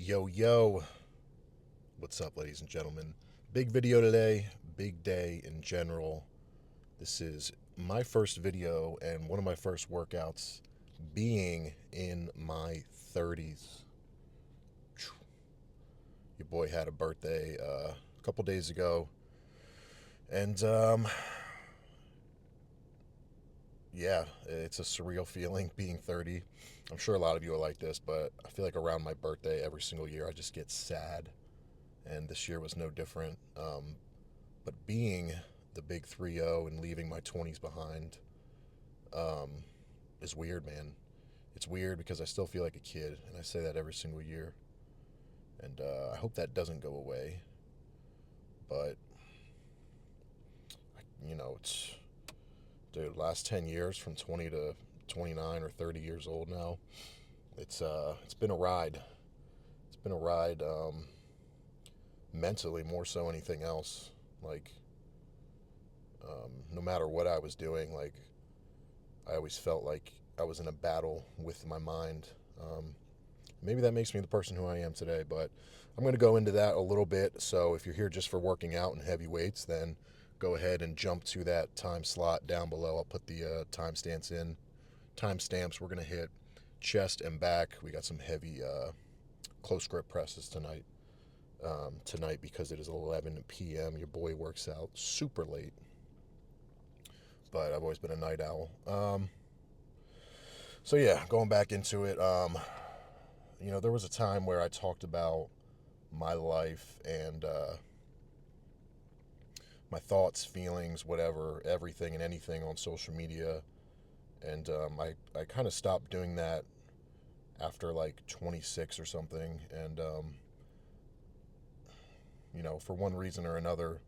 Yo, yo, what's up, ladies and gentlemen? Big video today, big day in general. This is my first video and one of my first workouts being in my 30s. Your boy had a birthday a couple days ago, and yeah, it's a surreal feeling being 30. I'm sure a lot of you are like this, but I feel like around my birthday every single year I just get sad, and this year was no different. But being the big 3-0 and leaving my 20s behind um, is weird, man. It's weird because I still feel like a kid, and I say that every single year. And I hope that doesn't go away. But, it's, dude, last 10 years from 20 to 29 or 30 years old now, it's been a ride. It's been a ride mentally more so anything else. Like, no matter what I was doing, like, I always felt like I was in a battle with my mind. Maybe that makes me the person who I am today, but I'm going to go into that a little bit. So if you're here just for working out and heavy weights, then go ahead and jump to that time slot down below. I'll put the timestamps in. Timestamps, we're going to hit chest and back. We got some heavy close grip presses tonight. Tonight, because it is 11 p.m., your boy works out super late, but I've always been a night owl. So yeah, going back into it, there was a time where I talked about my life and my thoughts, feelings, whatever, everything and anything on social media, and I kind of stopped doing that after like 26 or something, and for one reason or another,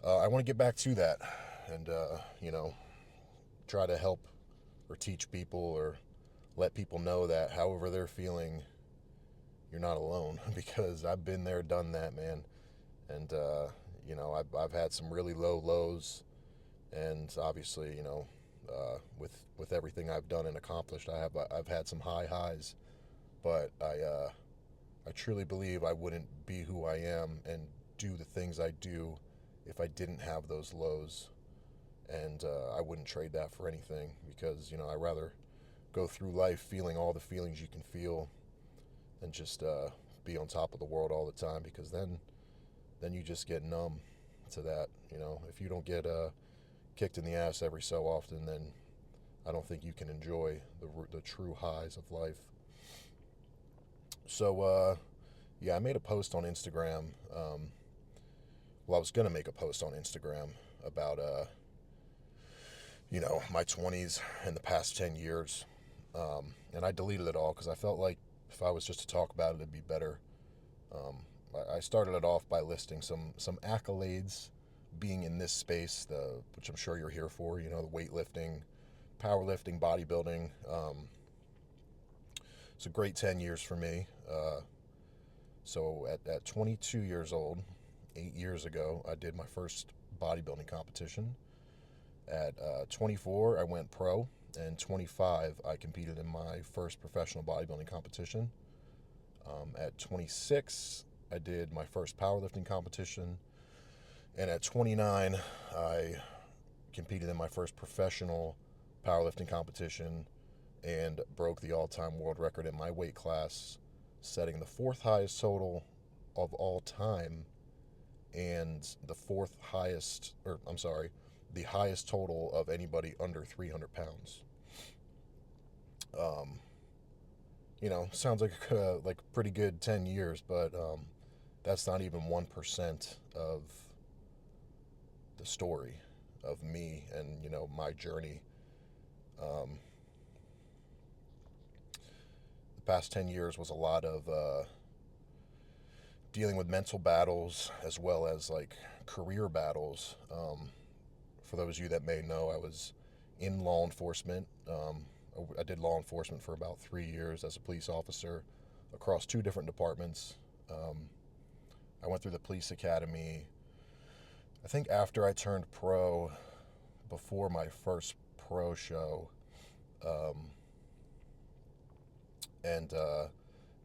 I want to get back to that, and try to help or teach people or let people know that however they're feeling, you're not alone because I've been there, done that, man. And I've had some really low lows, and obviously, with everything I've done and accomplished, I've had some high highs. But I truly believe I wouldn't be who I am and do the things I do if I didn't have those lows, and I wouldn't trade that for anything because I rather go through life feeling all the feelings you can feel than just be on top of the world all the time, because then you just get numb to that. If you don't get kicked in the ass every so often, then I don't think you can enjoy the true highs of life. So yeah, I made a post on Instagram. Well, I was gonna make a post on Instagram about my 20s and the past 10 years, and I deleted it all because I felt like if I was just to talk about it, it'd be better. Um, I started it off by listing some accolades being in this space, which I'm sure you're here for. The weightlifting, powerlifting, bodybuilding. It's a great 10 years for me. So at 22 years old, 8 years ago, I did my first bodybuilding competition. At 24, I went pro, and 25, I competed in my first professional bodybuilding competition. At 26, I did my first powerlifting competition, and at 29, I competed in my first professional powerlifting competition and broke the all-time world record in my weight class, setting the fourth highest total of all time and the fourth highest, or I'm sorry, the highest total of anybody under 300 pounds. Um, sounds like pretty good 10 years, but that's not even 1% of the story of me and my journey. Um, the past 10 years was a lot of dealing with mental battles as well as like career battles. For those of you that may know, I was in law enforcement. I did law enforcement for about 3 years as a police officer across two different departments. I went through the police academy, I think after I turned pro, before my first pro show, and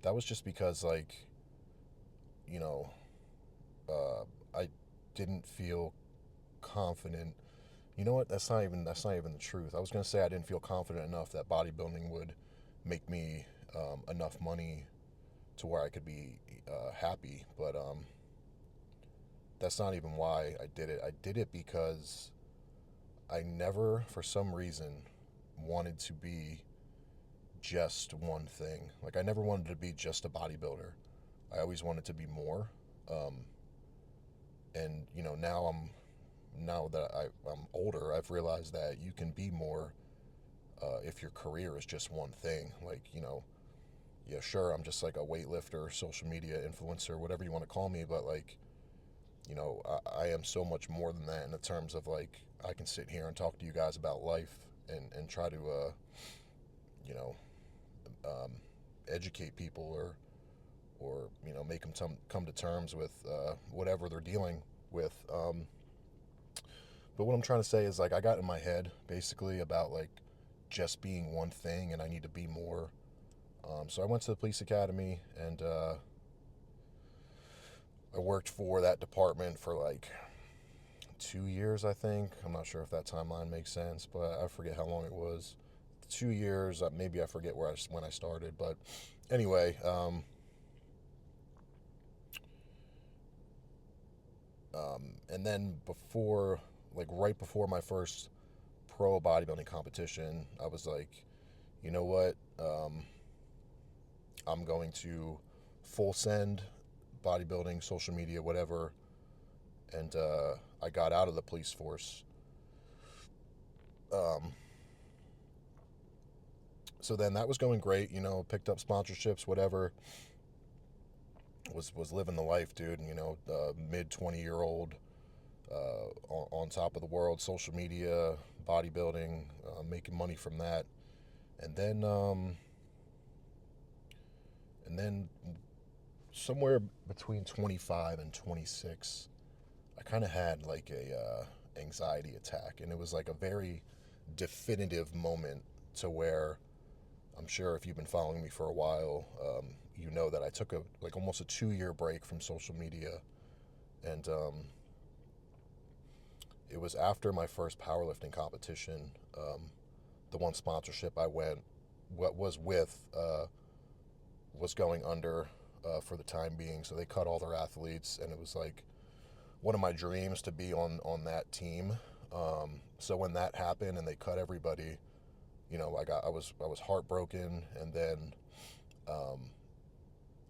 that was just because, like, you know, I didn't feel confident. You know what? That's not even the truth. I was gonna say I didn't feel confident enough that bodybuilding would make me enough money to where I could be happy. But that's not even why I did it. I did it because I never, for some reason, wanted to be just one thing. Like, I never wanted to be just a bodybuilder. I always wanted to be more. Um, and now that I'm older, I've realized that you can be more if your career is just one thing. Like, yeah, sure, I'm just like a weightlifter, social media influencer, whatever you want to call me, but like, I am so much more than that in the terms of like, I can sit here and talk to you guys about life and try to, you know, um, educate people or make them come to terms with whatever they're dealing with. But what I'm trying to say is, like, I got in my head basically about like just being one thing and I need to be more. So I went to the police academy and I worked for that department for like 2 years, I think. I'm not sure if that timeline makes sense, but I forget how long it was. 2 years, maybe I forget when I started, but anyway, and then like right before my first pro bodybuilding competition, I was like, you know what? I'm going to full send bodybuilding, social media, whatever. And I got out of the police force. Um, so then that was going great, picked up sponsorships, whatever. Was living the life, dude. Mid 20-year-old, on top of the world, social media, bodybuilding, making money from that. And then and then somewhere between 25 and 26, I kind of had like a anxiety attack, and it was like a very definitive moment to where I'm sure if you've been following me for a while, you know that I took like almost a 2-year break from social media, and it was after my first powerlifting competition. The one sponsorship I went, what was with, was going under for the time being, so they cut all their athletes, and it was like one of my dreams to be on that team. So when that happened and they cut everybody, I was heartbroken, and then um,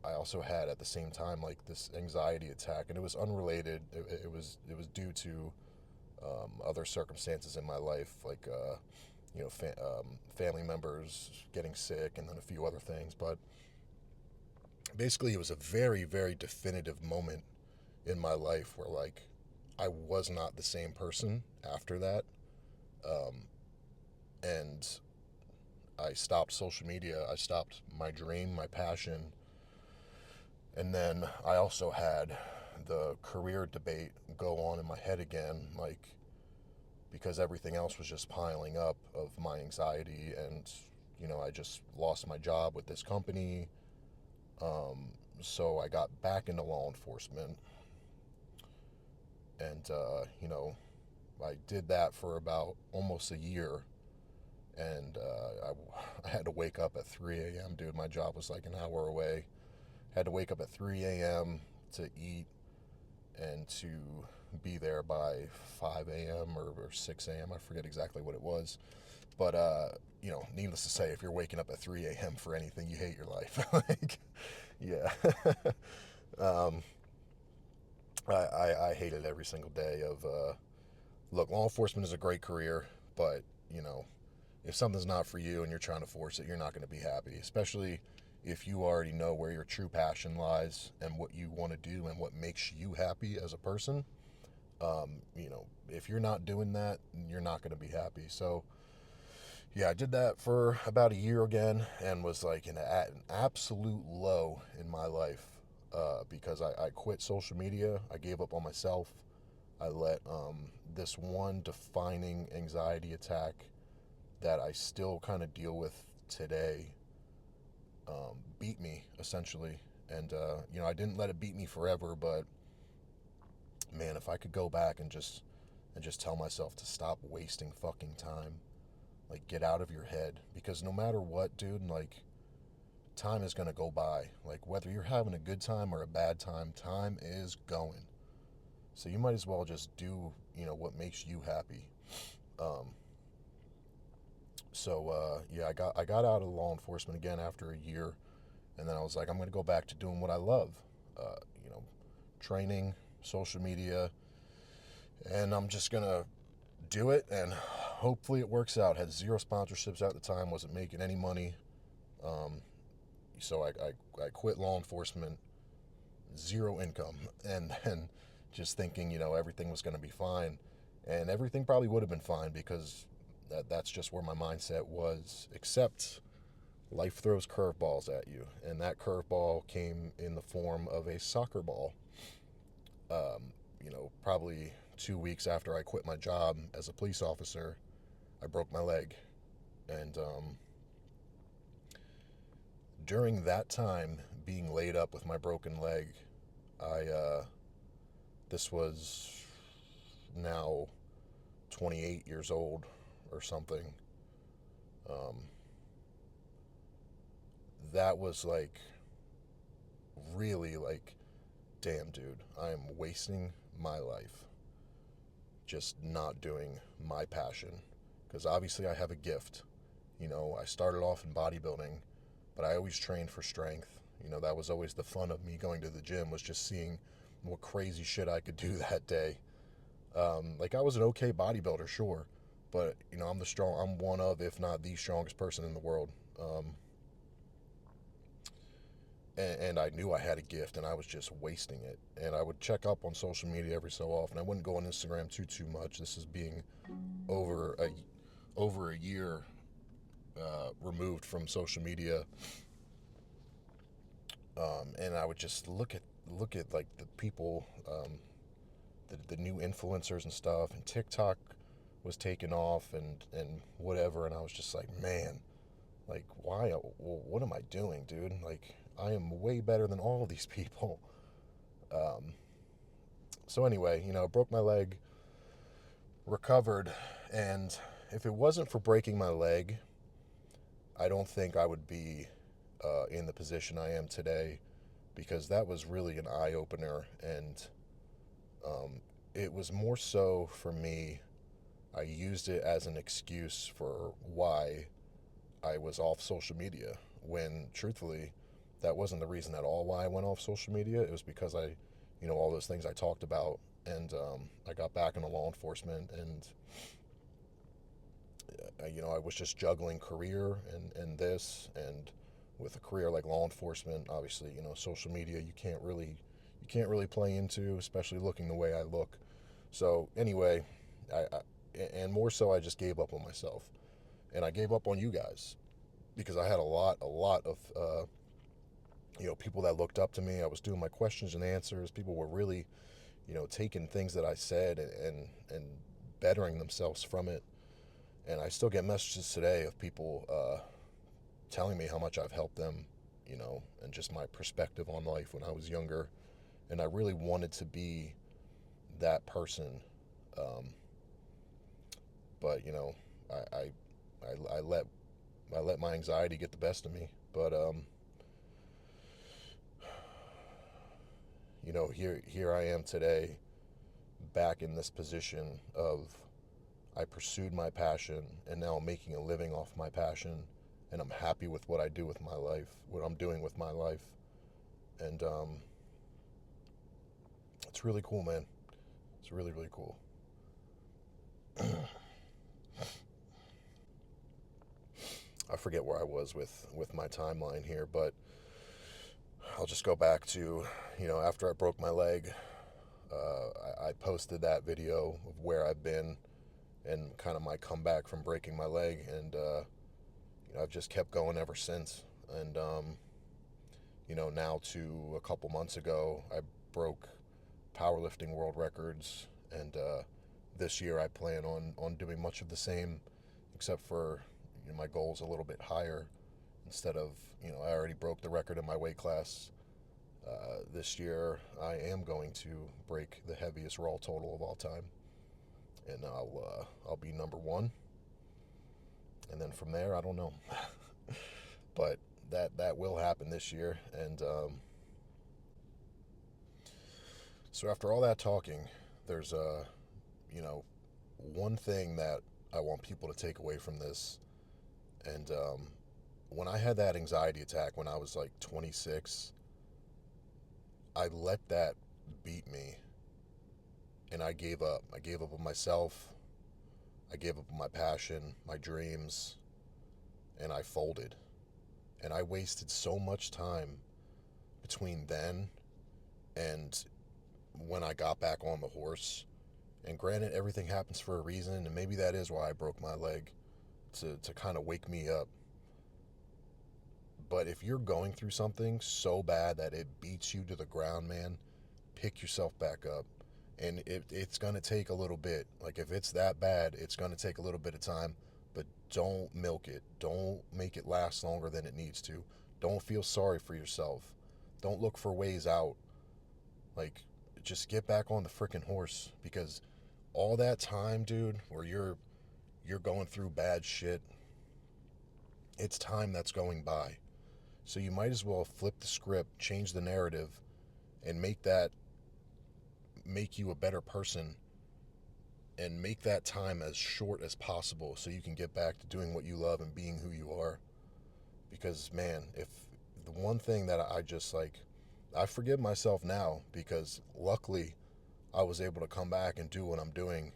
I also had at the same time like this anxiety attack, and it was unrelated. It was due to other circumstances in my life, like family members getting sick, and then a few other things. But basically, it was a very, very definitive moment in my life where like I was not the same person after that. Um, and I stopped social media. I stopped my dream, my passion. And then I also had the career debate go on in my head again, like, because everything else was just piling up of my anxiety. And, I just lost my job with this company. So I got back into law enforcement. And, I did that for about almost a year. And I had to wake up at 3 a.m., dude. My job was like an hour away. Had to wake up at 3 a.m. to eat and to be there by 5 a.m. or 6 a.m. I forget exactly what it was. But, needless to say, if you're waking up at 3 a.m. for anything, you hate your life. Like, yeah. um, I hate it every single day of, look, law enforcement is a great career, but, if something's not for you and you're trying to force it, you're not going to be happy, especially if you already know where your true passion lies and what you want to do and what makes you happy as a person. If you're not doing that, you're not going to be happy. So, yeah, I did that for about a year again and was like in an absolute low in my life because I quit social media. I gave up on myself. I let this one defining anxiety attack that I still kind of deal with today beat me essentially, and I didn't let it beat me forever. But man, if I could go back and just tell myself to stop wasting fucking time, like get out of your head, because no matter what, dude, like time is gonna go by. Like whether you're having a good time or a bad time, time is going. So you might as well just do what makes you happy. Um, yeah, I got out of law enforcement again after a year, and then I was like, I'm gonna go back to doing what I love, uh, you know, training, social media, and I'm just gonna do it, and hopefully it works out. Had zero sponsorships at the time, wasn't making any money, um, so I quit law enforcement, zero income, and then just thinking everything was gonna be fine, and everything probably would have been fine because that's just where my mindset was, except life throws curveballs at you, and that curveball came in the form of a soccer ball. Probably 2 weeks after I quit my job as a police officer, I broke my leg, and during that time, being laid up with my broken leg, I this was now 28 years old or something. Um, that was like really like, damn, dude, I am wasting my life just not doing my passion. Because obviously I have a gift. I started off in bodybuilding, but I always trained for strength. That was always the fun of me going to the gym, was just seeing what crazy shit I could do that day. Like I was an okay bodybuilder, sure, but I'm one of, if not the strongest person in the world. And I knew I had a gift, and I was just wasting it. And I would check up on social media every so often. I wouldn't go on Instagram too much. This is being over a year removed from social media, and I would just look at like the people, the new influencers and stuff, and TikTok was taking off and whatever, and I was just like, man, like why? Well, what am I doing, dude? Like I am way better than all of these people. Um, so anyway, broke my leg, recovered, and if it wasn't for breaking my leg, I don't think I would be in the position I am today, because that was really an eye opener, and um, it was more so for me. I used it as an excuse for why I was off social media, when truthfully, that wasn't the reason at all why I went off social media. It was because all those things I talked about, and I got back into law enforcement, and I was just juggling career and this, and with a career like law enforcement, obviously, social media you can't really play into, especially looking the way I look. So anyway, and more so, I just gave up on myself, and I gave up on you guys, because I had a lot of people that looked up to me. I was doing my questions and answers. People were really taking things that I said and bettering themselves from it. And I still get messages today of people telling me how much I've helped them, and just my perspective on life when I was younger. And I really wanted to be that person, um, but I, I, I let my anxiety get the best of me. But here I am today, back in this position of, I pursued my passion, and now I'm making a living off my passion, and I'm happy with what I do with my life, what I'm doing with my life, and it's really cool, man. It's really, really cool. I forget where I was with my timeline here, but I'll just go back to, after I broke my leg, I posted that video of where I've been and kind of my comeback from breaking my leg, and I've just kept going ever since. And now to a couple months ago, I broke powerlifting world records, and this year I plan on doing much of the same, except for my goals a little bit higher, Instead of, I already broke the record in my weight class. This year, I am going to break the heaviest raw total of all time, and I'll be number one. And then from there, I don't know, but that will happen this year. And so after all that talking, there's one thing that I want people to take away from this. And when I had that anxiety attack when I was like 26, I let that beat me, and I gave up. I gave up on myself. I gave up on my passion, my dreams, and I folded. And I wasted so much time between then and when I got back on the horse. And granted, everything happens for a reason, and maybe that is why I broke my leg, to kind of wake me up. But if you're going through something so bad that it beats you to the ground, man, pick yourself back up. And it's going to take a little bit. Like, if it's that bad, it's going to take a little bit of time. But don't milk it. Don't make it last longer than it needs to. Don't feel sorry for yourself. Don't look for ways out. Like, just get back on the freaking horse. Because all that time, dude, where you're going through bad shit, it's time that's going by. So you might as well flip the script, change the narrative, and make you a better person, and make that time as short as possible so you can get back to doing what you love and being who you are. Because, man, if the one thing that I just like, I forgive myself now, because luckily I was able to come back and do what I'm doing.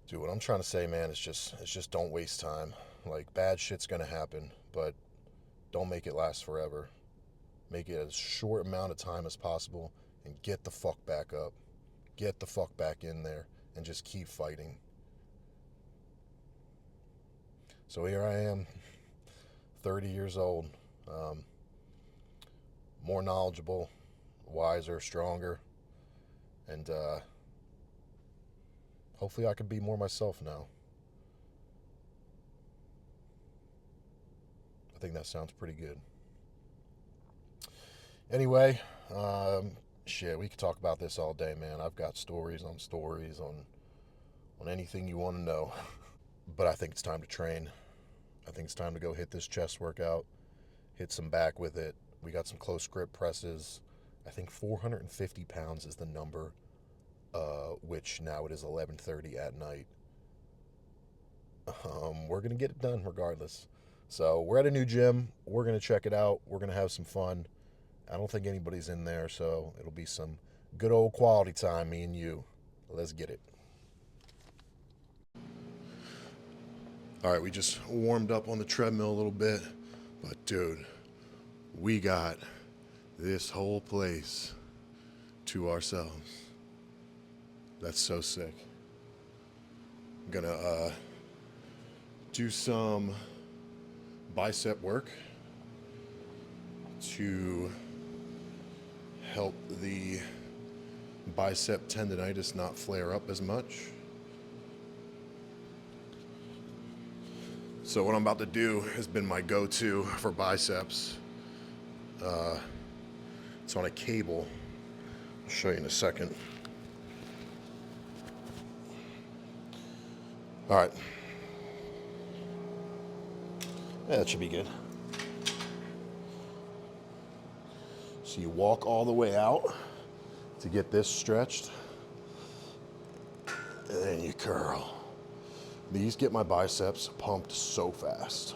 Dude, what I'm trying to say, man, is just don't waste time. Like, bad shit's gonna happen, but don't make it last forever. Make it as short amount of time as possible, and get the fuck back up. Get the fuck back in there and just keep fighting. So here I am, 30 years old, more knowledgeable, wiser, stronger, and hopefully I can be more myself now. I think that sounds pretty good. Anyway, shit, we could talk about this all day, man. I've got stories on anything you want to know. But I think it's time to train. I think it's time to go hit this chest workout, hit some back with it. We got some close grip presses. I think 450 pounds is the number, which now it is 11:30 at night. We're going to get it done regardless. So we're at a new gym. We're going to check it out. We're going to have some fun. I don't think anybody's in there, so it'll be some good old quality time, me and you. Let's get it. All right, we just warmed up on the treadmill a little bit, but dude, we got this whole place to ourselves. That's so sick. I'm gonna do some bicep work to help the bicep tendonitis not flare up as much. So what I'm about to do has been my go-to for biceps. It's on a cable. I'll show you in a second. All right. Yeah, that should be good. So you walk all the way out to get this stretched, and then you curl. These get my biceps pumped so fast.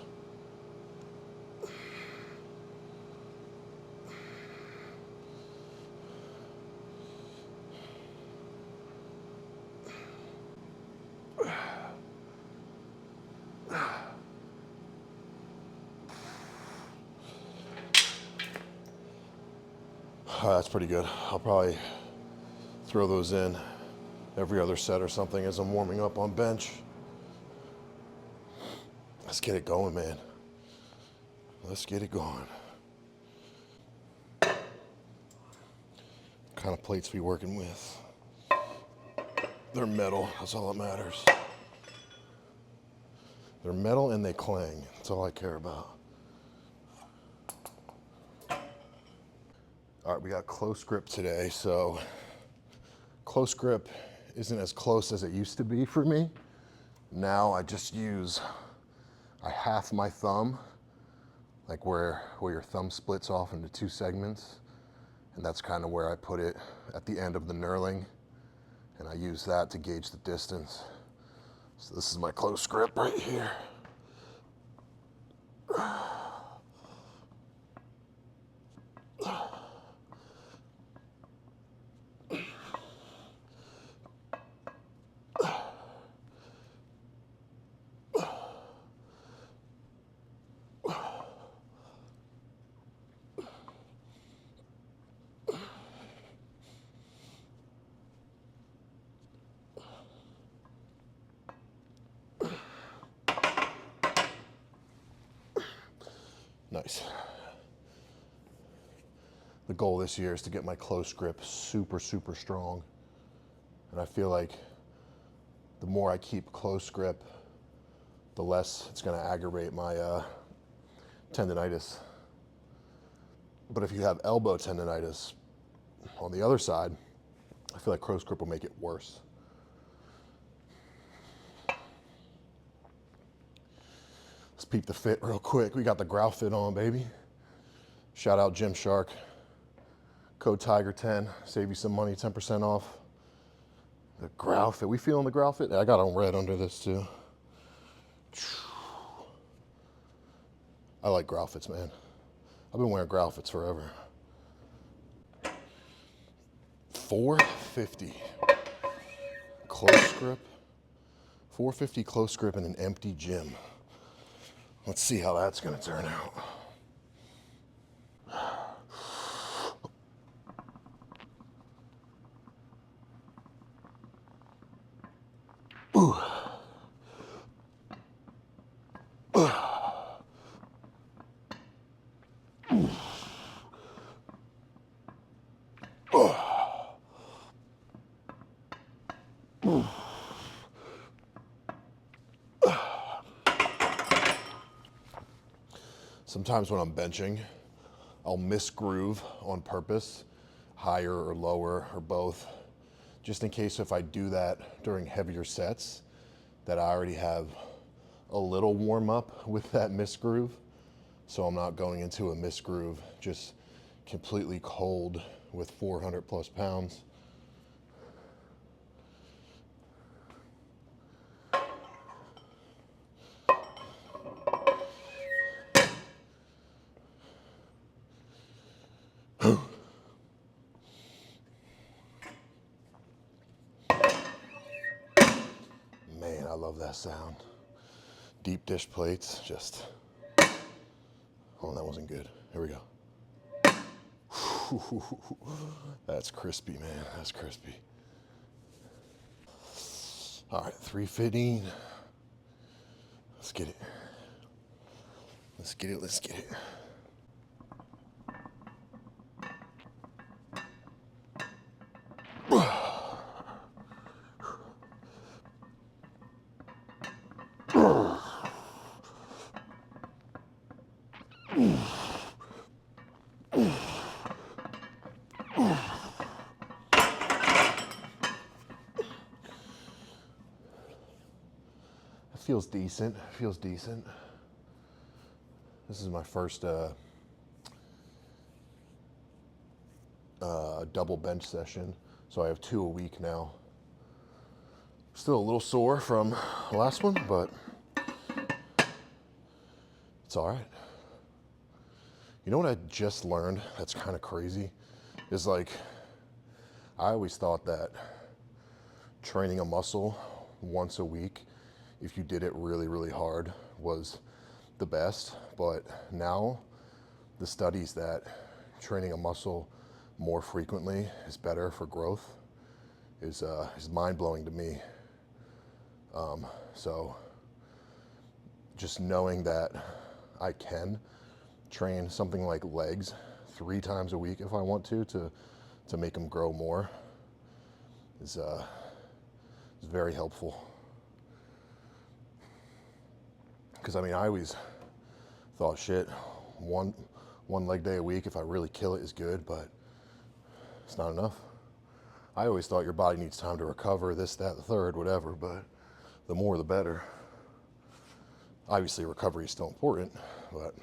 That's pretty good. I'll probably throw those in every other set or something as I'm warming up on bench. Let's get it going, man. Let's get it going. What kind of plates we working with? They're metal. That's all that matters. They're metal and they clang. That's all I care about. All right, we got close grip today, so close grip isn't as close as it used to be for me. Now I just use, I half my thumb, like where your thumb splits off into two segments, and that's kind of where I put it at the end of the knurling, and I use that to gauge the distance. So this is my close grip right here. Nice. The goal this year is to get my close grip super, super strong. And I feel like the more I keep close grip, the less it's going to aggravate my tendonitis. But if you have elbow tendonitis on the other side, I feel like close grip will make it worse. Let's peep the fit real quick. We got the growl fit on, baby. Shout out Gymshark. Code Tiger10. Save you some money, 10% off. The growl fit. We feeling the growl fit? I got on red under this too. I like growl fits, man. I've been wearing growl fits forever. 450 close grip. 450 close grip in an empty gym. Let's see how that's gonna turn out. Ooh. Sometimes when I'm benching, I'll miss groove on purpose, higher or lower or both, just in case if I do that during heavier sets, that I already have a little warm up with that miss groove. So I'm not going into a miss groove, just completely cold with 400 plus pounds. Man, I love that sound. Deep dish plates, just, oh, that wasn't good. Here we go. That's crispy, man, that's crispy. All right, 315. Let's get it. Let's get it, let's get it. Feels decent, feels decent. This is my first double bench session, so I have 2 a week now. Still a little sore from the last one, but it's all right. You know what I just learned that's kind of crazy? Is like, I always thought that training a muscle once a week, if you did it really, really hard, was the best. But now the studies that training a muscle more frequently is better for growth is mind-blowing to me. So just knowing that I can train something like legs 3 times a week if I want to make them grow more is very helpful. Because I mean, I always thought, shit, one leg day a week, if I really kill it, is good, but It's not enough. I always thought your body needs time to recover, this, that, the third, whatever, but the more the better. Obviously, recovery is still important, but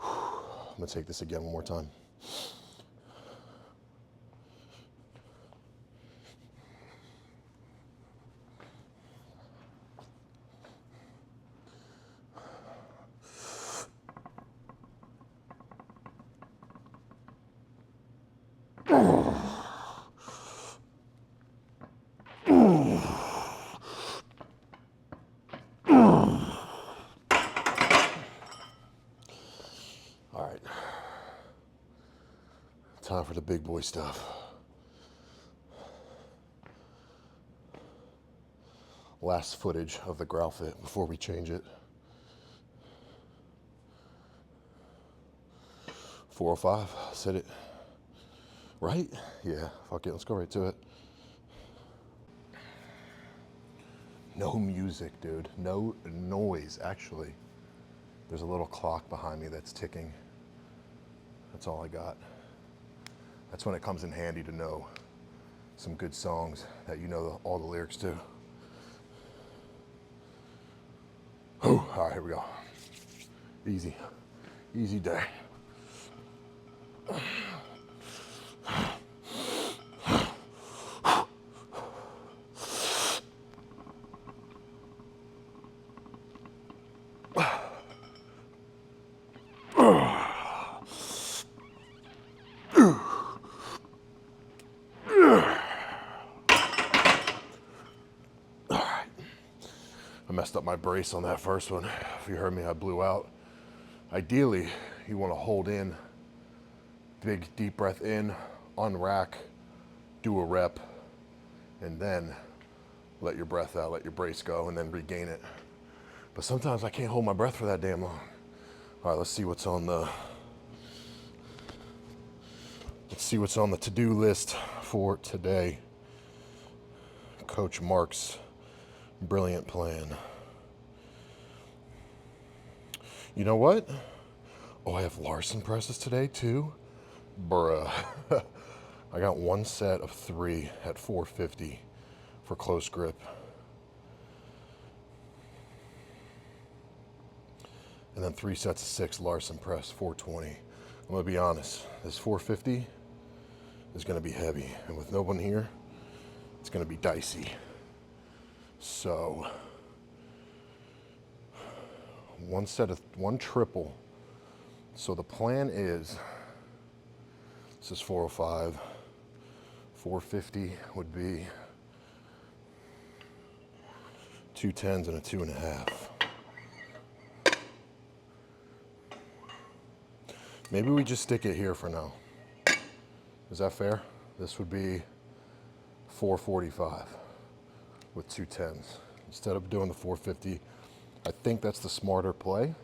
I'm gonna take this again one more time. All right, time for the big boy stuff. Last footage of the growl fit before we change it. 405, said it. Right? Yeah, fuck it, let's go right to it. No music, dude. No noise, actually. There's a little clock behind me that's ticking. That's all I got. That's when it comes in handy to know some good songs that you know all the lyrics to. Oh, all right, here we go. Easy, easy day. I messed up my brace on that first one. If you heard me, I blew out. Ideally, you want to hold in, big deep breath in, unrack, do a rep, and then let your breath out, let your brace go, and then regain it. But sometimes I can't hold my breath for that damn long. All right, let's see what's on the to-do list for today. Coach Mark's brilliant plan. You know what? Oh, I have Larson presses today too? Bruh. I got one set of 3 at 450 for close grip. And then 3 sets of 6 Larson press, 420. I'm gonna be honest, this 450 is gonna be heavy. And with no one here, it's gonna be dicey. So, one triple. So the plan is, this is 405, 450 would be 2 10s and a 2.5. Maybe we just stick it here for now. Is that fair? This would be 445 with 2 10s. Instead of doing the 450, I think that's the smarter play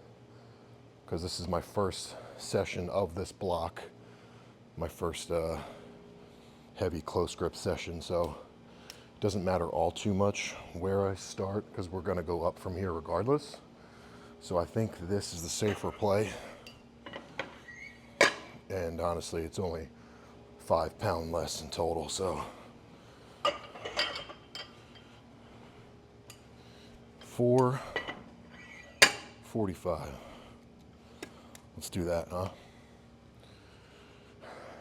because this is my first session of this block, my first heavy close grip session, so it doesn't matter all too much where I start because we're gonna go up from here regardless. So I think this is the safer play. And honestly, it's only 5 pounds less in total, so 445. Let's do that, huh?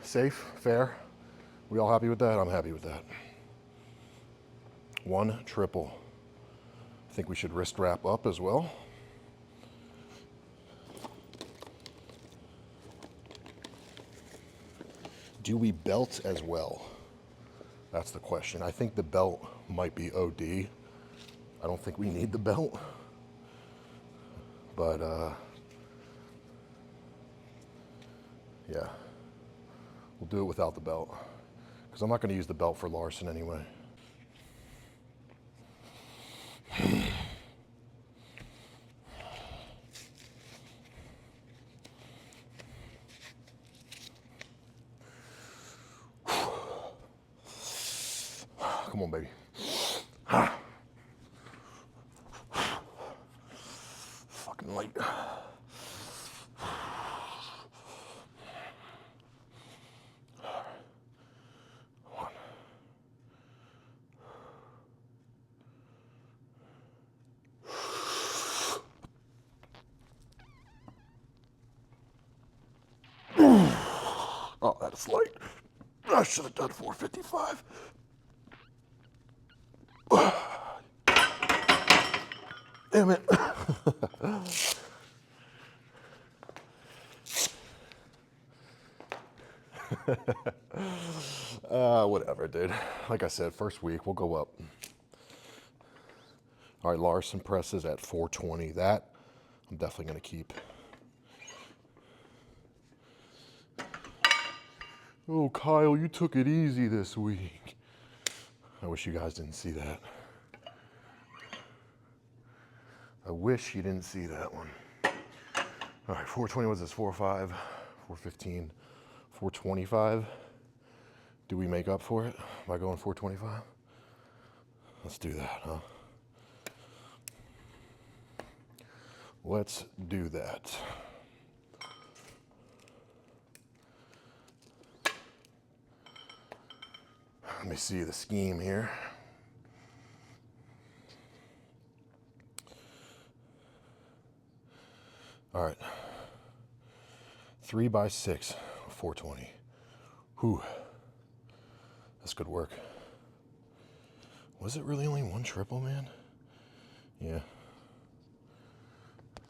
Safe, fair. We all happy with that? I'm happy with that. 1 triple. I think we should wrist wrap up as well. Do we belt as well? That's the question. I think the belt might be OD. I don't think we need the belt. But, yeah. We'll do it without the belt. Because I'm not going to use the belt for Larson anyway. Come on, baby. Fucking this light. I should have done 455. Damn it. Whatever, dude. Like I said, first week, we'll go up. All right, Larson presses at 420. That I'm definitely going to keep. Oh, Kyle, you took it easy this week. I wish you guys didn't see that. I wish you didn't see that one. All right, 420 was this, 4.5, 415, 425. Do we make up for it by going 425? Let's do that, huh? Let's do that. Let me see the scheme here. All right. 3 by 6, 420. Whew. That's good work. Was it really only one triple, man? Yeah. I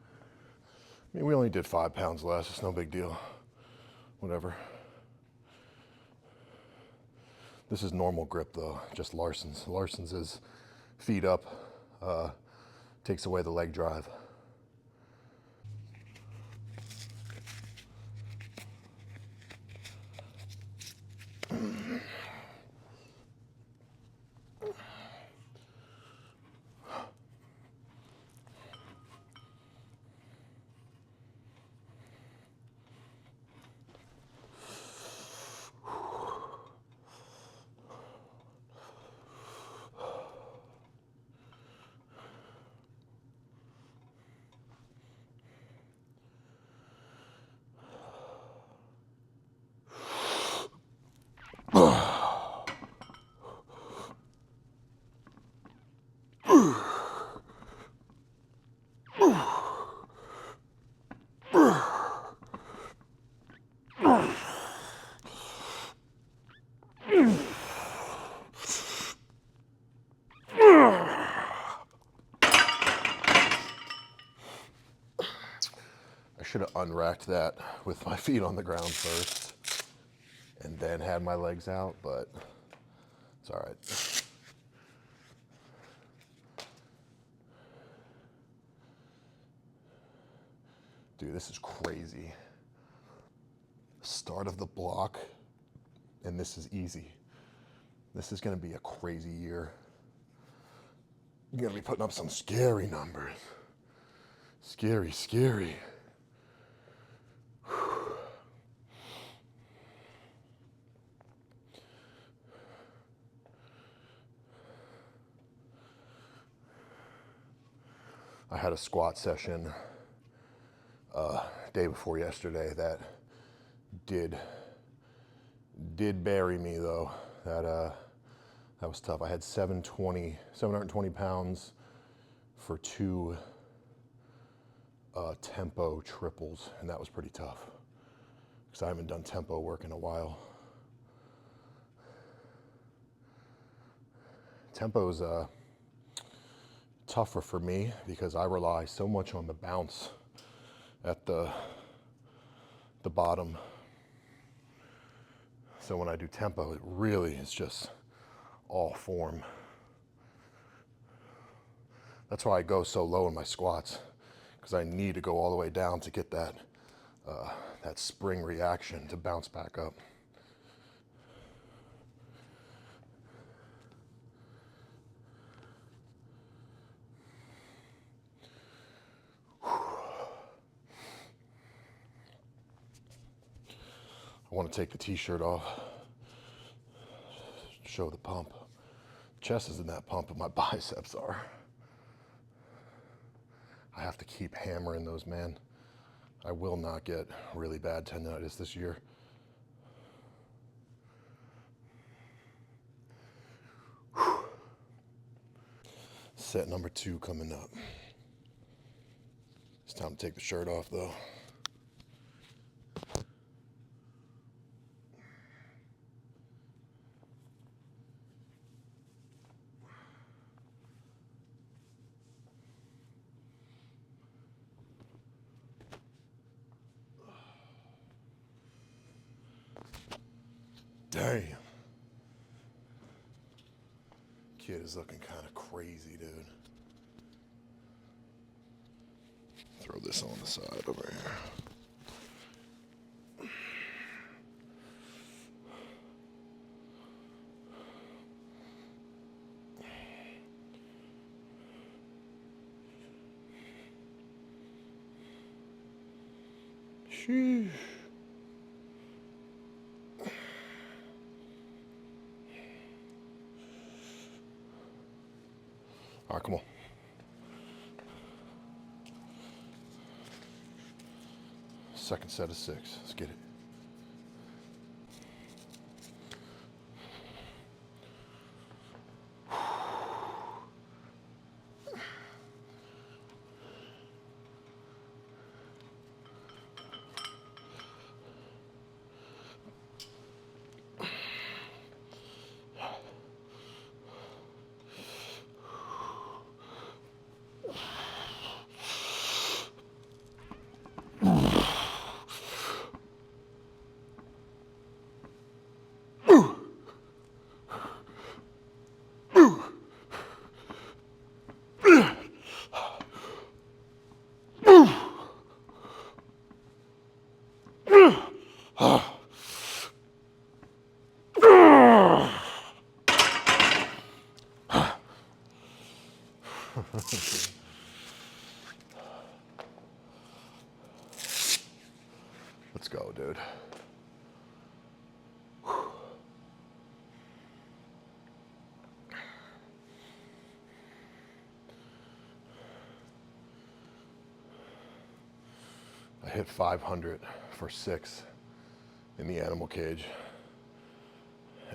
mean, we only did 5 pounds less. It's no big deal. Whatever. This is normal grip, though, just Larson's. Larson's is feet up, takes away the leg drive. I should have unracked that with my feet on the ground first and then had my legs out, but it's all right. Dude, this is crazy. Start of the block, and this is easy. This is gonna be a crazy year. You're gonna be putting up some scary numbers. Scary, scary. I had a squat session day before yesterday that did bury me, though. That was tough. I had 720 pounds for 2 tempo triples, and that was pretty tough because I haven't done tempo work in a while. Tempo's tougher for me because I rely so much on the bounce at the bottom. So when I do tempo, it really is just all form. That's why I go so low in my squats, because I need to go all the way down to get that spring reaction to bounce back up. I want to take the t-shirt off, show the pump. Chest isn't that pump, but my biceps are. I have to keep hammering those, man. I will not get really bad tendonitis this year. Whew. Set number 2 coming up. It's time to take the shirt off, though. Damn. Kid is looking kind of crazy, dude. Throw this on the side over here. Sheesh. All right, come on. Second set of 6. Let's get it. Let's go, dude. I hit 500 for 6 in the animal cage.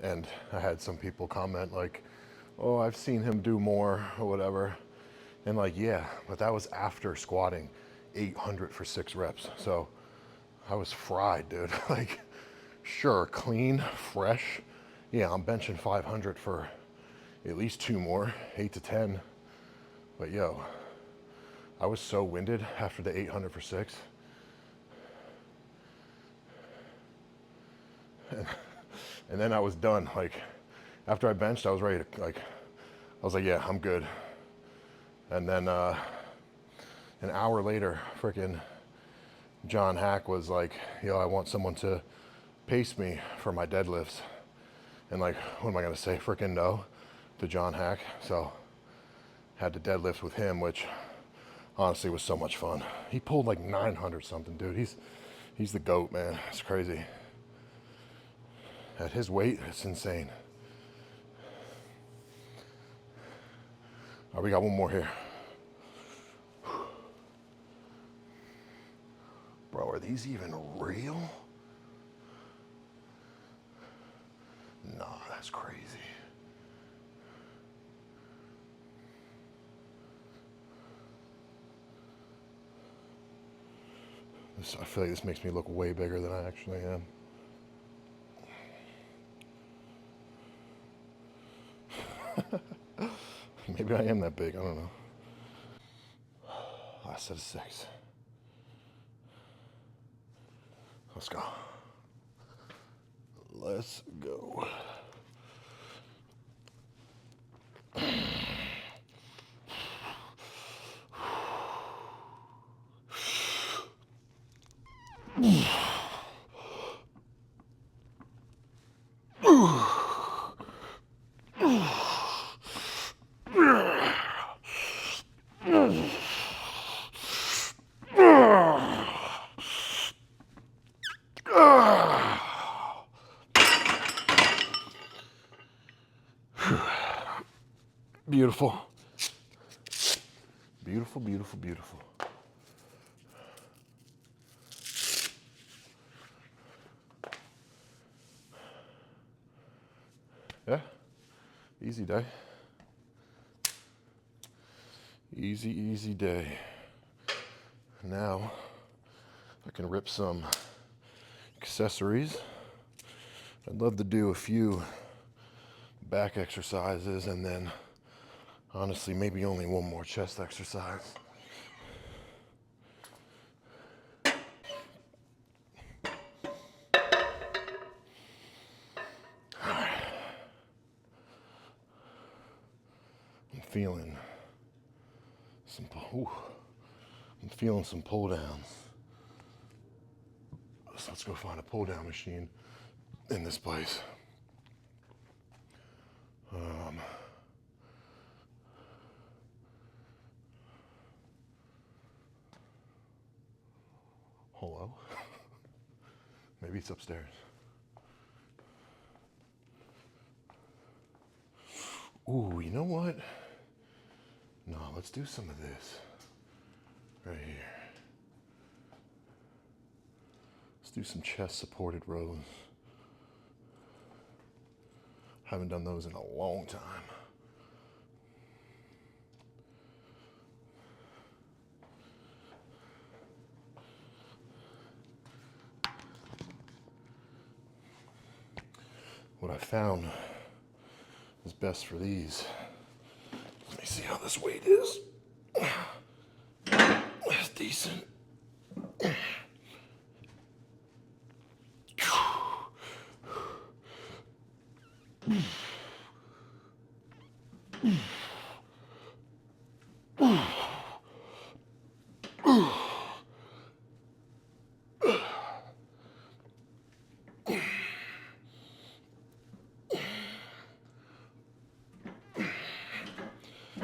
And I had some people comment like, oh, I've seen him do more or whatever. And like, yeah, but that was after squatting 800 for 6 reps. So I was fried, dude. Like, sure, clean, fresh. Yeah, I'm benching 500 for at least 2 more, 8 to 10. But yo, I was so winded after the 800 for 6. And then I was done. Like, after I benched, I was ready to, like, I was like, yeah, I'm good. And then an hour later, freaking John Hack was like, yo, I want someone to pace me for my deadlifts. And like, what am I gonna say? Freaking no to John Hack. So had to deadlift with him, which honestly was so much fun. He pulled like 900 something, dude. He's the GOAT, man. It's crazy. At his weight, it's insane. All right, we got one more here. Bro, are these even real? Nah, that's crazy. I feel like this makes me look way bigger than I actually am. Maybe I am that big, I don't know. Last set of 6. Let's go. Let's go. Beautiful. Beautiful, beautiful, beautiful. Yeah, easy day. Easy, easy day. Now, I can rip some accessories. I'd love to do a few back exercises and then honestly maybe only one more chest exercise. feeling some, I'm feeling some pull downs. So let's go find a pull down machine in this place. Hello? Maybe it's upstairs. Ooh, you know what? No, let's do some of this right here. Let's do some chest supported rows. Haven't done those in a long time. What I found is best for these. Let me see how this weight is. That's decent.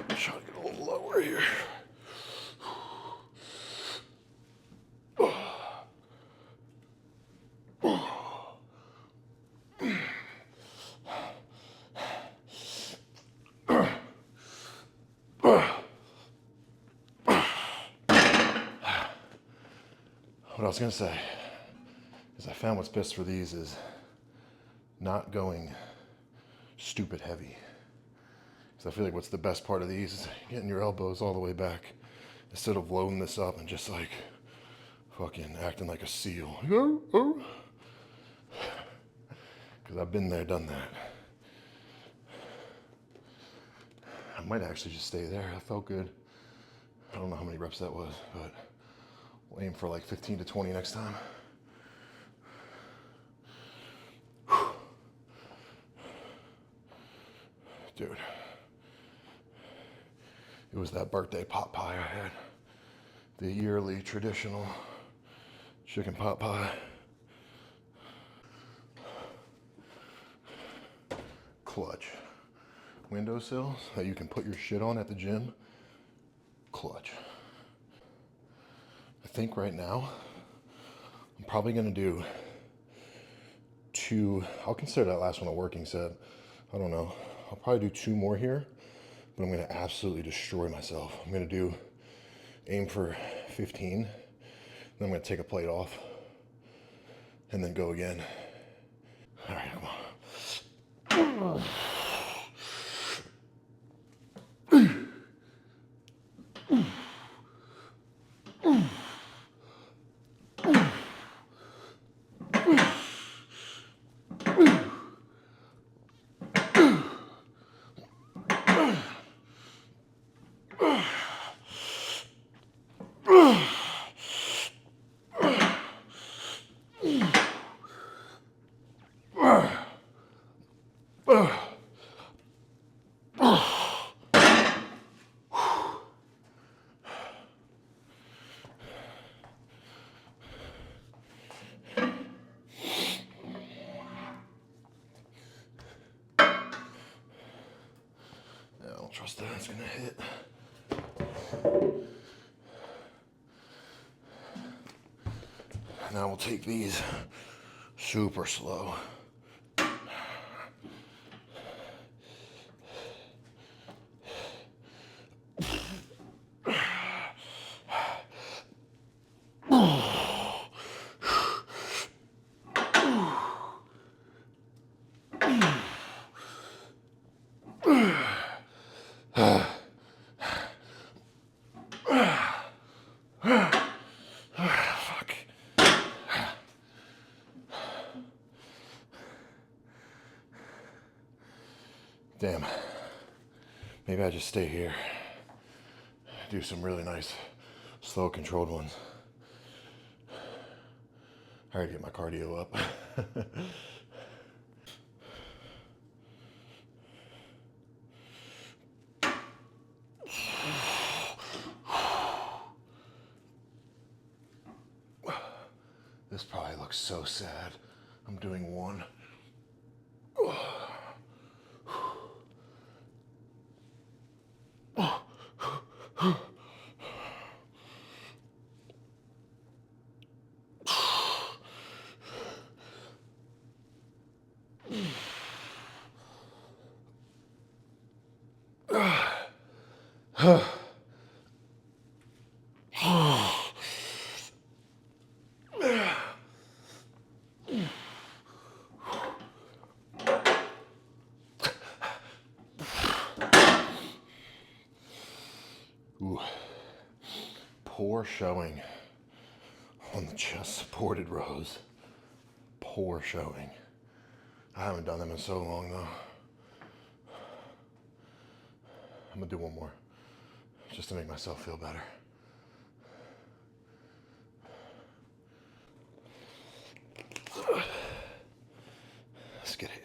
Try to get a little lower here. What I was gonna say is I found what's best for these is not going stupid heavy. Because I feel like what's the best part of these is getting your elbows all the way back instead of loading this up and just like fucking acting like a seal. Because I've been there, done that. I might actually just stay there. That felt good. I don't know how many reps that was, but we'll aim for like 15 to 20 next time. Dude, it was that birthday pot pie I had. The yearly traditional chicken pot pie. Clutch. Windowsills that you can put your shit on at the gym. Clutch. I think right now, I'm probably gonna do 2, I'll consider that last one a working set. I don't know. I'll probably do 2 more here, but I'm gonna absolutely destroy myself. I'm gonna aim for 15, then I'm gonna take a plate off, and then go again. All right, come on. I don't trust that it's gonna hit. Now we'll take these super slow. Damn. Maybe I just stay here. Do some really nice, slow controlled ones. I gotta get my cardio up. This probably looks so sad. I'm doing one. Ooh. Poor showing on the chest supported rows. Poor showing. I haven't done them in so long though. I'm gonna do one more just to make myself feel better. Let's get it.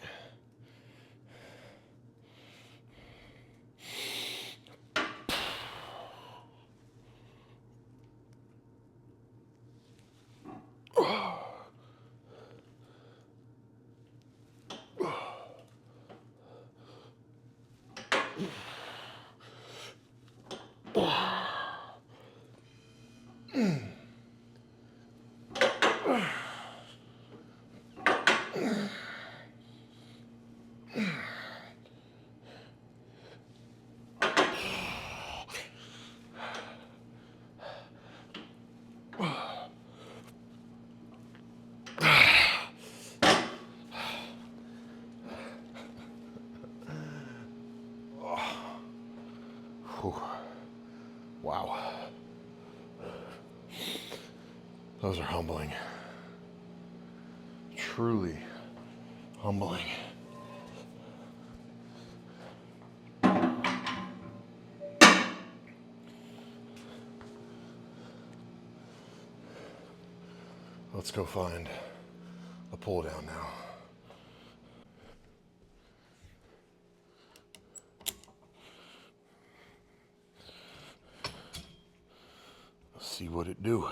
Whew. Wow. Those are humbling. Truly humbling. Let's go find a pull down now. Let's see what it do.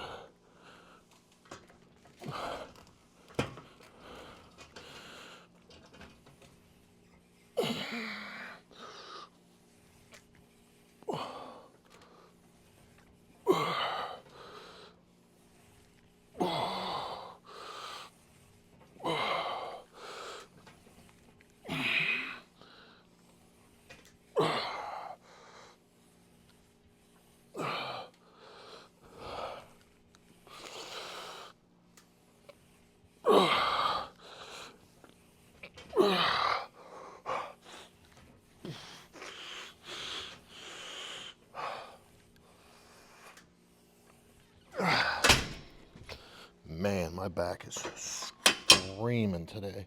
Man, my back is screaming today.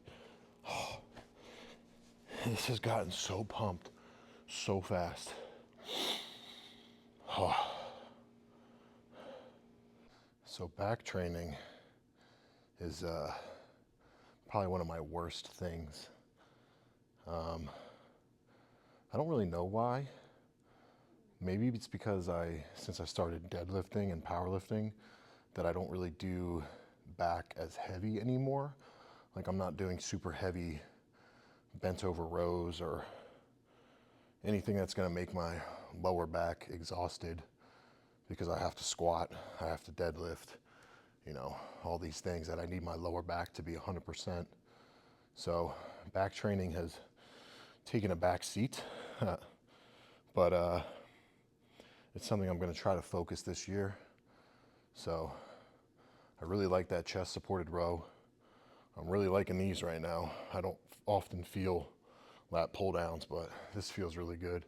This has gotten so pumped so fast. So back training is probably one of my worst things. I don't really know why. Maybe it's because since I started deadlifting and powerlifting, that I don't really do back as heavy anymore. Like I'm not doing super heavy bent over rows or anything that's gonna make my lower back exhausted because I have to squat, I have to deadlift, all these things that I need my lower back to be 100%. So back training has taken a back seat, but it's something I'm gonna try to focus this year. So I really like that chest supported row. I'm really liking these right now. I don't often feel lat pull downs, but this feels really good.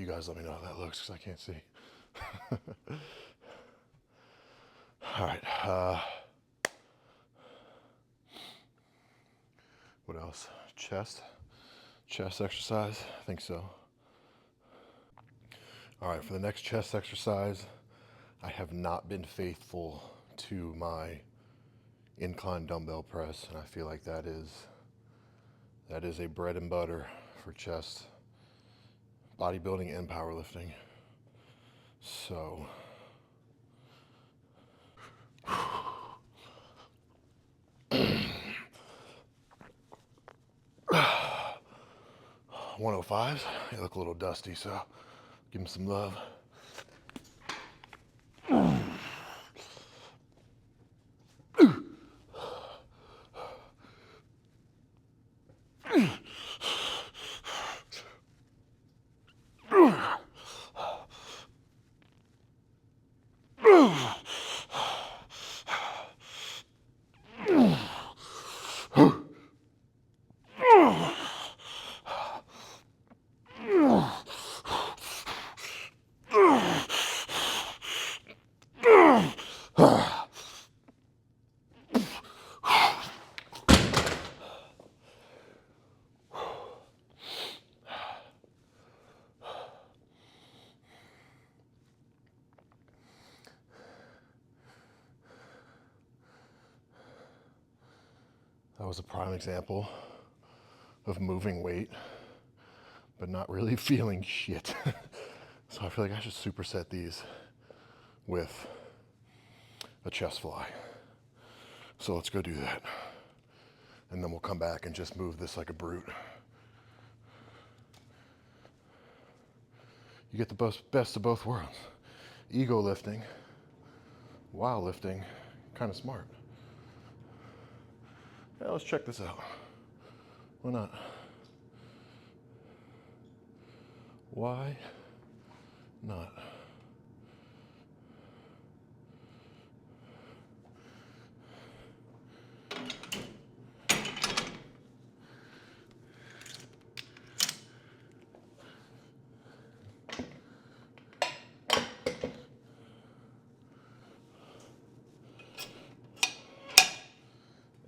You guys let me know how that looks because I can't see. All right. What else? Chest exercise. I think so. All right, for the next chest exercise, I have not been faithful to my incline dumbbell press, and I feel like that is a bread and butter for chest bodybuilding and powerlifting. So 105s, they look a little dusty, so give them some love. That was a prime example of moving weight, but not really feeling shit. So I feel like I should superset these with a chest fly. So let's go do that. And then we'll come back and just move this like a brute. You get the best of both worlds. Ego lifting, while lifting, kind of smart. Yeah, let's check this out. Why not? Why not?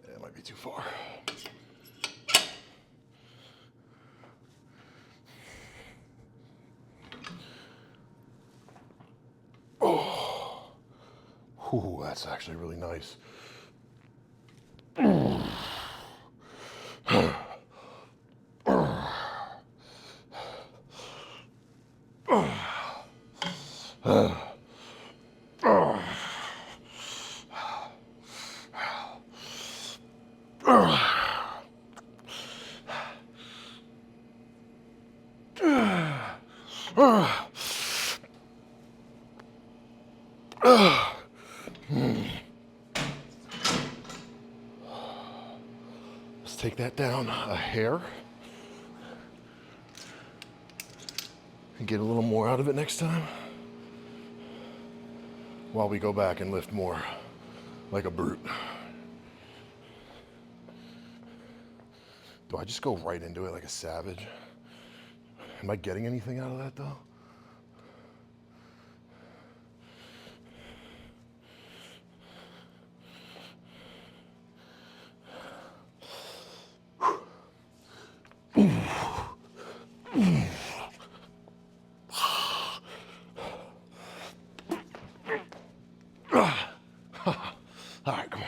It might be too far. Oh, ooh, that's actually really nice. Let's take that down a hair and get a little more out of it next time while we go back and lift more like a brute. Do I just go right into it like a savage? Am I getting anything out of that though? All right, come on.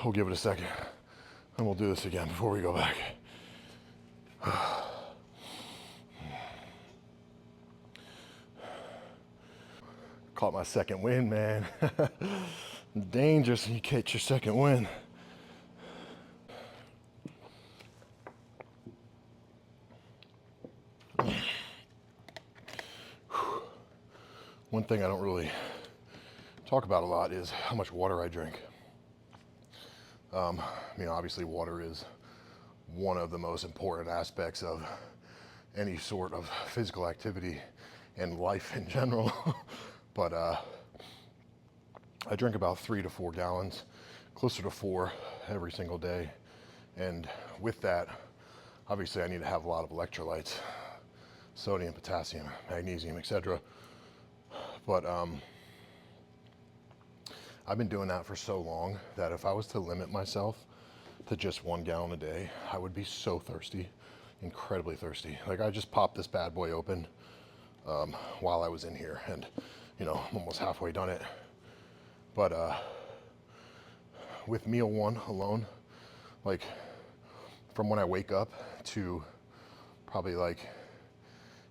We'll give it a second, and we'll do this again before we go back. Caught my second win, man. Dangerous when you catch your second win. One thing I don't really talk about a lot is how much water I drink. Obviously water is one of the most important aspects of any sort of physical activity and life in general. But I drink about 3 to 4 gallons, closer to 4 every single day. And with that, obviously I need to have a lot of electrolytes, sodium, potassium, magnesium, etc. But I've been doing that for so long that if I was to limit myself to just 1 gallon a day, I would be so thirsty, incredibly thirsty. Like, I just popped this bad boy open while I was in here, and I'm almost halfway done it. But with meal one alone, like from when I wake up to probably like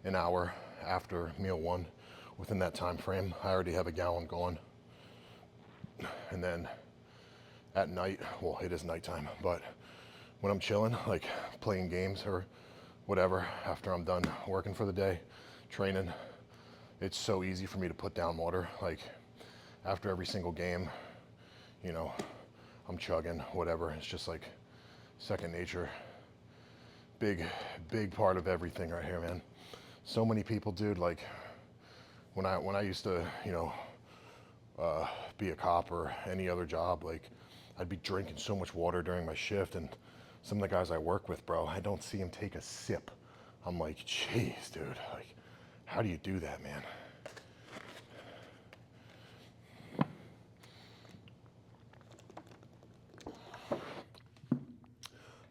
an hour after meal one, within that time frame, I already have a gallon gone. And then at night, well, it is nighttime, but when I'm chilling, like playing games or whatever, after I'm done working for the day, training, it's so easy for me to put down water. Like after every single game, I'm chugging, whatever. It's just like second nature. Big part of everything right here, man. So many people, dude, like when I used to, be a cop or any other job, like I'd be drinking so much water during my shift, and some of the guys I work with, bro, I don't see them take a sip. I'm like, jeez, dude, like, how do you do that, man?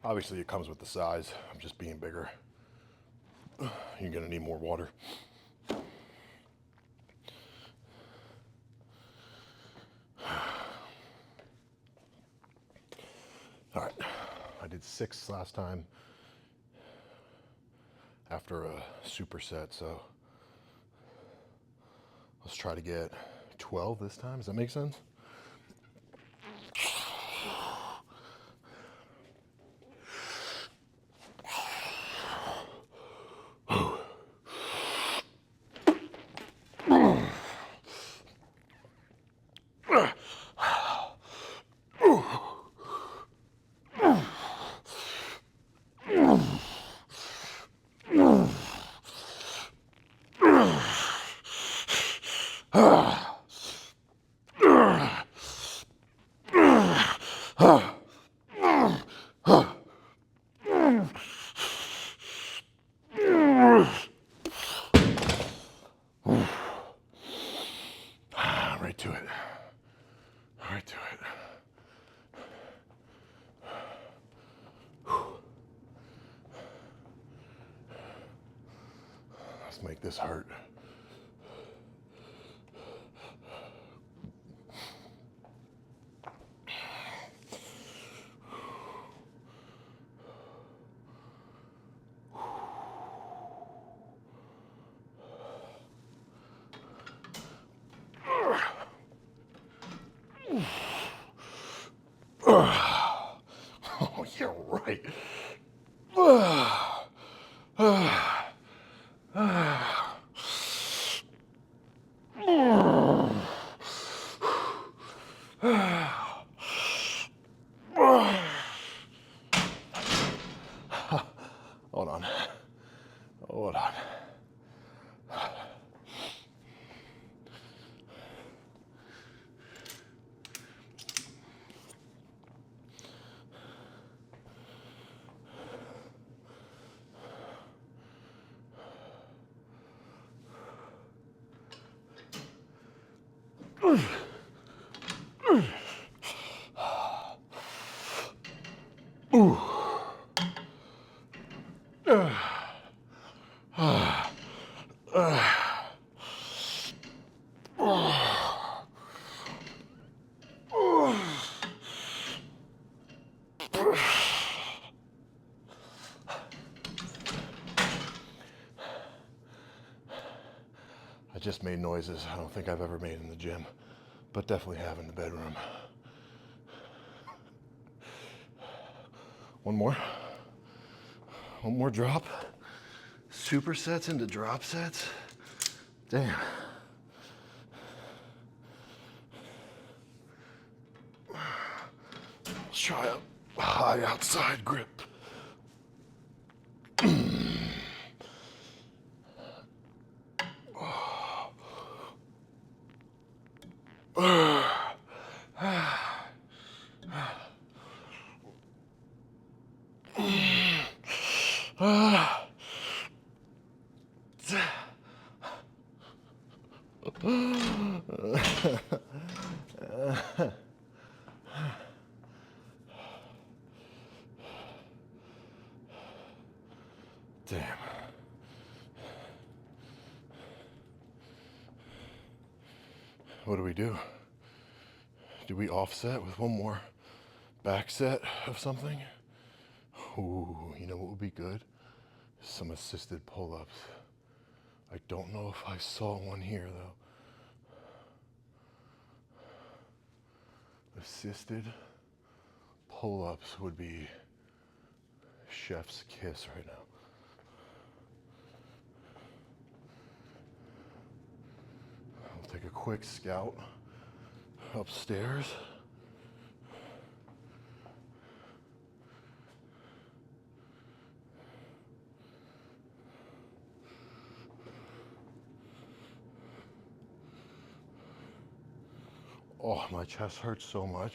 Obviously, it comes with the size. I'm just being bigger. You're gonna need more water. All right, I did 6 last time after a superset, so let's try to get 12 this time. Does that make sense? Right to it. Right to it. Let's make this hurt. Oh, you're right. Hold on. Hold on. Ooh. I just made noises I don't think I've ever made in the gym, but definitely have in the bedroom. One more. One more drop. Supersets into drop sets. Damn. try a high outside grip. Damn. What do we do? Do we offset with one more back set of something? Ooh, you know what would be good? Some assisted pull-ups. I don't know if I saw one here though. Assisted pull-ups would be chef's kiss right now. I'll take a quick scout upstairs. Oh, my chest hurts so much.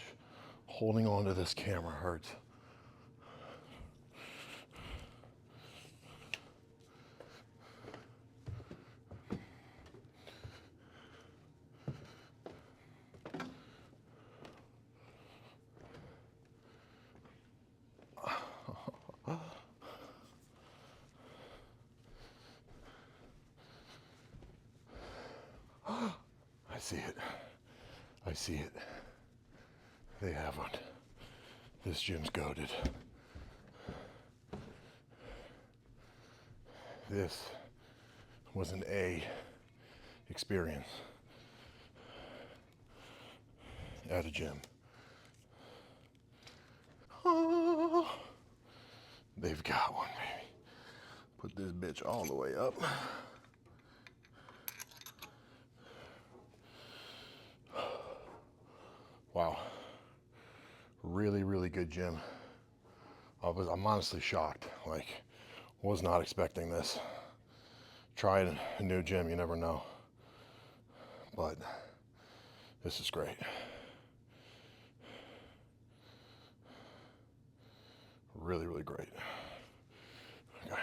Holding on to this camera hurts. I see it. I see it. They have one. This gym's goated. This was an A experience at a gym. Oh, they've got one, baby. Put this bitch all the way up. Wow. Really, really good gym. I'm honestly shocked. Like, was not expecting this. Trying a new gym, you never know. But this is great. Really, really great. Okay.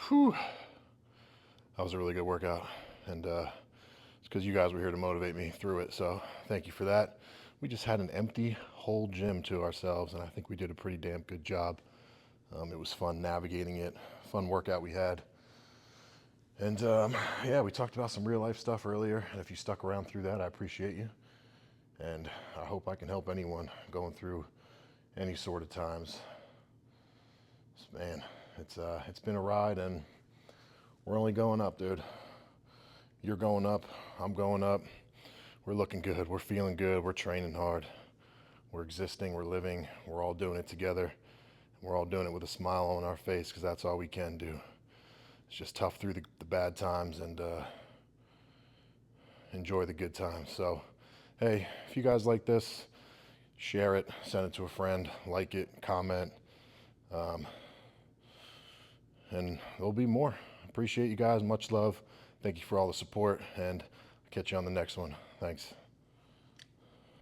Whew. That was a really good workout, and it's because you guys were here to motivate me through it, so thank you for that. We just had an empty whole gym to ourselves, and I think we did a pretty damn good job. It was fun navigating it, fun workout we had. And yeah, we talked about some real life stuff earlier, and if you stuck around through that, I appreciate you. And I hope I can help anyone going through any sort of times. Man, it's been a ride, and we're only going up, dude. You're going up, I'm going up. We're looking good, we're feeling good, we're training hard. We're existing, we're living, we're all doing it together. We're all doing it with a smile on our face, because that's all we can do. It's just tough through the bad times, and enjoy the good times. So, hey, if you guys like this, share it, send it to a friend, like it, comment, and there'll be more. Appreciate you guys. Much love. Thank you for all the support, and I'll catch you on the next one. Thanks.